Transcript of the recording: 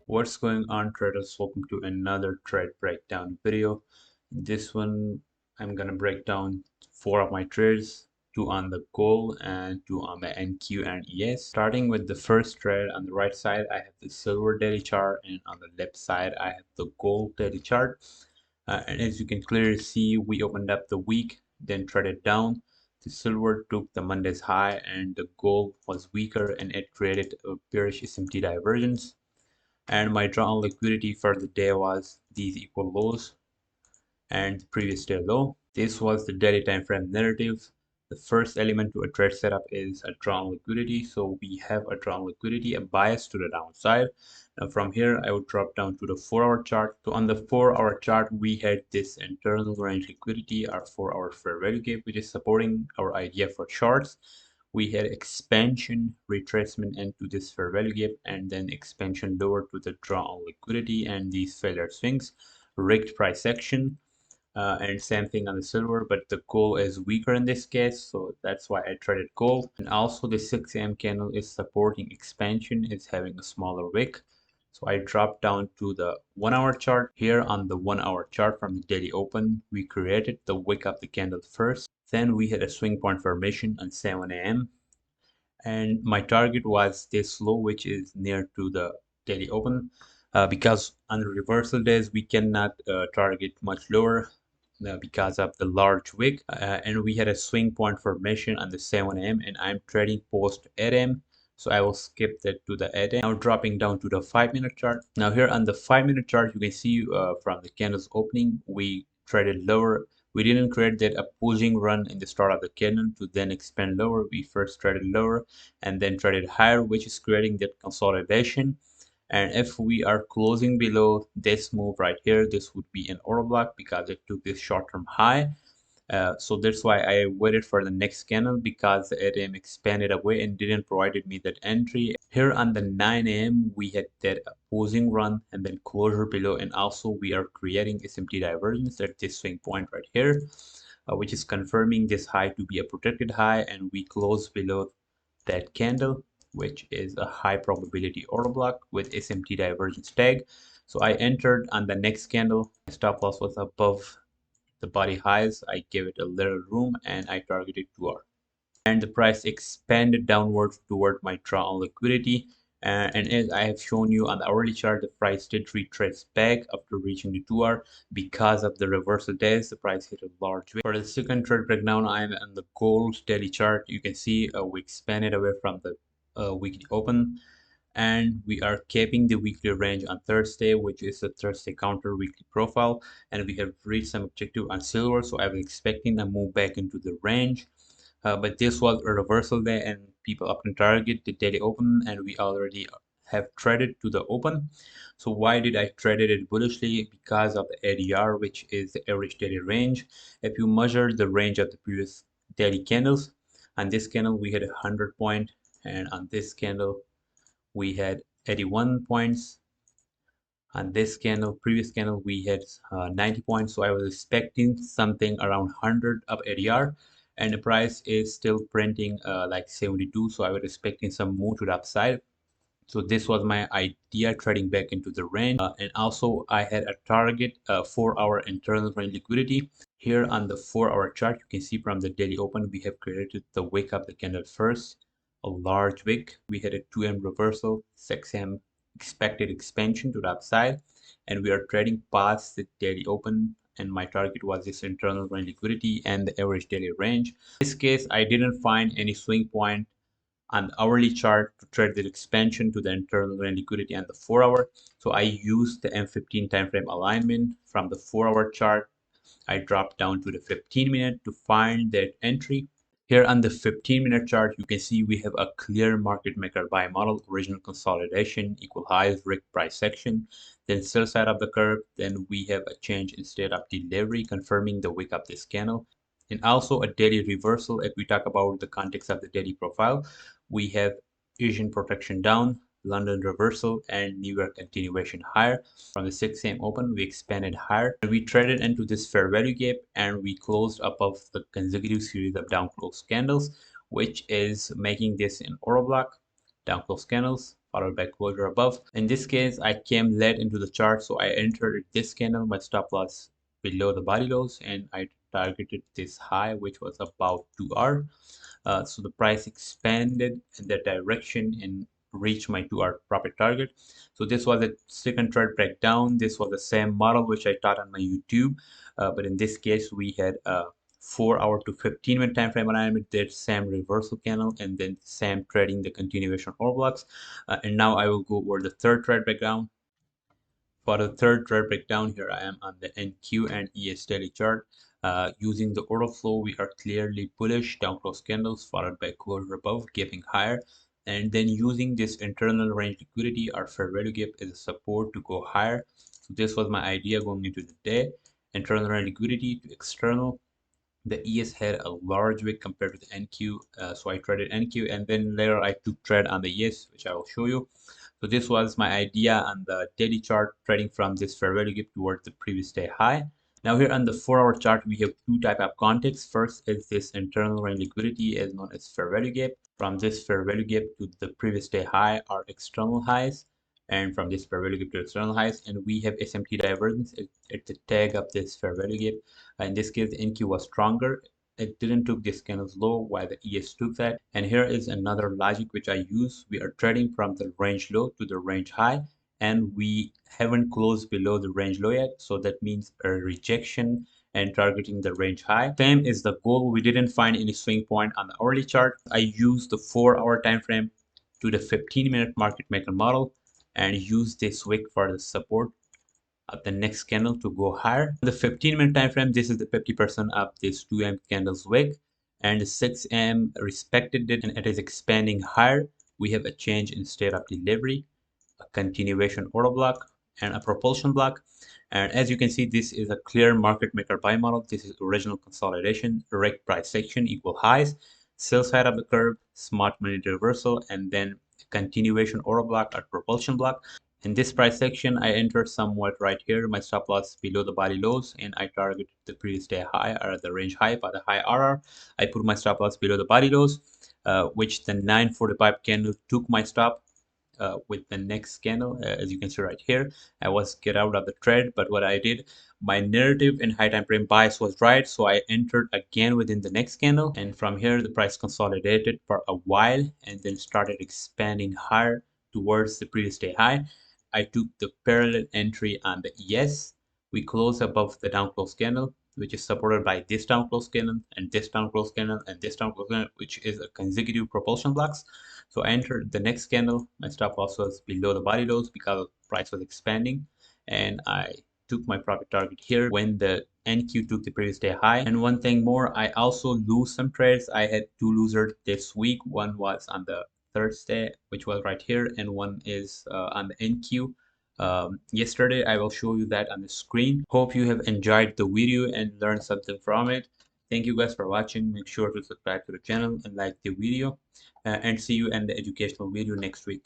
What's going on, traders? Welcome to another trade breakdown video. In this one, I'm gonna break down four of my trades, two on the gold and two on the NQ and ES. Starting with the first trade, on the right side, I have the silver daily chart, and on the left side, I have the gold daily chart. And as you can clearly see, we opened up the week, then traded down. The silver took the Monday's high, and the gold was weaker, and it created a bearish SMT divergence. And my draw on liquidity for the day was these equal lows and the previous day low. This was the daily time frame narrative. The first element to a trade setup is a draw on liquidity. So we have a draw on liquidity, a bias to the downside. Now from here, I would drop down to the 4-hour chart. So on the 4-hour chart, we had this internal range liquidity, our 4-hour fair value gap, which is supporting our idea for shorts. We had expansion, retracement into this fair value gap, and then expansion lower to the draw on liquidity and these failure swings, rigged price action, and same thing on the silver, but the gold is weaker in this case, so that's why I traded gold. And also the 6 a.m. candle is supporting expansion, it's having a smaller wick. So I dropped down to the 1-hour chart. Here on the 1-hour chart from the daily open, we created the wick of the candle first. Then we had a swing point formation on 7 a.m. And my target was this low, which is near to the daily open, because on the reversal days we cannot target much lower because of the large wick, and we had a swing point formation on the 7 a.m. and I'm trading post 8 a.m. So I will skip that to the 8 a.m. Now dropping down to the 5-minute chart. Now here on the 5-minute chart, you can see from the candle's opening, we traded lower. We didn't create that opposing run in the start of the candle to then expand lower. We first traded lower and then traded higher, which is creating that consolidation. And if we are closing below this move right here, this would be an order block because it took this short-term high. So that's why I waited for the next candle, because the 8 a.m. expanded away and didn't provided me that entry. Here on the 9 a.m. we had that opposing run and then closure below, and also we are creating SMT divergence at this swing point right here, which is confirming this high to be a protected high, and we close below that candle, which is a high probability order block with SMT divergence tag. So I entered on the next candle. My stop loss was above the body highs. I gave it a little room and I targeted 2R. And the price expanded downwards toward my draw on liquidity. And as I have shown you on the hourly chart, the price did retrace back after reaching the 2R. Because of the reversal days, the price hit a large wick. For the second trade breakdown, I'm on the gold daily chart. You can see we expanded away from the weekly open, and we are capping the weekly range on Thursday, which is the Thursday counter weekly profile, and we have reached some objective on silver, so I was expecting a move back into the range. But this was a reversal day and people up in target the daily open, and we already have traded to the open. So why did I trade it bullishly? Because of the ADR, which is the average daily range. If you measure the range of the previous daily candles, on this candle we had 100 point, and on this candle we had 81 points. On this candle, previous candle, we had 90 points. So I was expecting something around 100 of ADR, and the price is still printing like 72. So I was expecting some move to the upside. So this was my idea, trading back into the range. And also I had a target 4-hour internal range liquidity. Here on the 4-hour chart, you can see from the daily open, we have created the wick of the candle first, a large wick. We had a 2M reversal, 6M expected expansion to the upside, and we are trading past the daily open, and my target was this internal range liquidity and the average daily range. In this case, I didn't find any swing point on the hourly chart to trade the expansion to the internal range liquidity and the 4-hour. So I used the M15 time frame alignment from the 4-hour chart. I dropped down to the 15-minute to find that entry. Here on the 15-minute chart, you can see we have a clear market maker buy model, original consolidation, equal highs, rig price section, then sell side of the curve. Then we have a change in state of delivery, confirming the wick of this candle. And also a daily reversal. If we talk about the context of the daily profile, we have Asian protection down, London reversal, and New York continuation higher. From the 6 a.m. open, we expanded higher. We traded into this fair value gap, and we closed above the consecutive series of down close candles, which is making this an order block. Down close candles, followed by closure above. In this case, I came late into the chart, so I entered this candle, my stop loss below the body lows, and I targeted this high, which was about 2 hour. So the price expanded in that direction and reached my 2 hour profit target. So this was a second trade breakdown. This was the same model which I taught on my YouTube, but in this case we had a 4 hour to 15-minute time frame alignment, that same reversal candle, and then same trading the continuation or blocks. And now I will go over the third trade breakdown. For the third trade breakdown, here I am on the NQ and ES daily chart. Using the order flow, we are clearly bullish, down close candles followed by closure above, gaping higher. And then using this internal range liquidity, our fair value gap is a support to go higher. So this was my idea going into the day. Internal range liquidity to external. The ES had a large wick compared to the NQ, so I traded NQ, and then later I took trade on the ES, which I will show you. So this was my idea on the daily chart, trading from this fair value gap towards the previous day high. Now here on the 4 hour chart, we have two type of contexts. First is this internal range liquidity, as known as fair value gap. From this fair value gap to the previous day high are external highs, and from this fair value gap to external highs, and we have SMT divergence at the tag of this fair value gap. In this case, the NQ was stronger. It didn't took this candle's low while the ES took that. And here is another logic which I use. We are trading from the range low to the range high, and we haven't closed below the range low yet. So that means a rejection and targeting the range high. Same is the goal. We didn't find any swing point on the hourly chart. I used the 4 hour time frame to the 15-minute market maker model and use this wick for the support of the next candle to go higher. The 15-minute time frame, this is the 50% of this 2M candle's wick, and the 6M respected it and it is expanding higher. We have a change in state of delivery, a continuation order block, and a propulsion block. And as you can see, this is a clear market maker buy model. This is original consolidation, direct price section, equal highs, sell side of the curve, smart money reversal, and then continuation order block or propulsion block. In this price section, I entered somewhat right here, my stop loss below the body lows, and I targeted the previous day high or the range high by the high RR. I put my stop loss below the body lows, which the 945 candle took my stop with the next candle. As you can see right here, I was get out of the trade, but what I did, my narrative in high time frame bias was right, so I entered again within the next candle, and from here the price consolidated for a while and then started expanding higher towards the previous day high. I took the parallel entry on the ES. We closed above the down close candle, which is supported by this down close candle and this down close candle and this down close candle, which is a consecutive propulsion blocks. So I entered the next candle. My stop loss was below the body lows because the price was expanding, and I took my profit target here when the NQ took the previous day high. And one thing more, I also lose some trades. I had two losers this week. One was on the Thursday, which was right here, and one is on the NQ. Yesterday, I will show you that on the screen. Hope you have enjoyed the video and learned something from it. Thank you guys for watching. Make sure to subscribe to the channel and like the video, and see you in the educational video next week.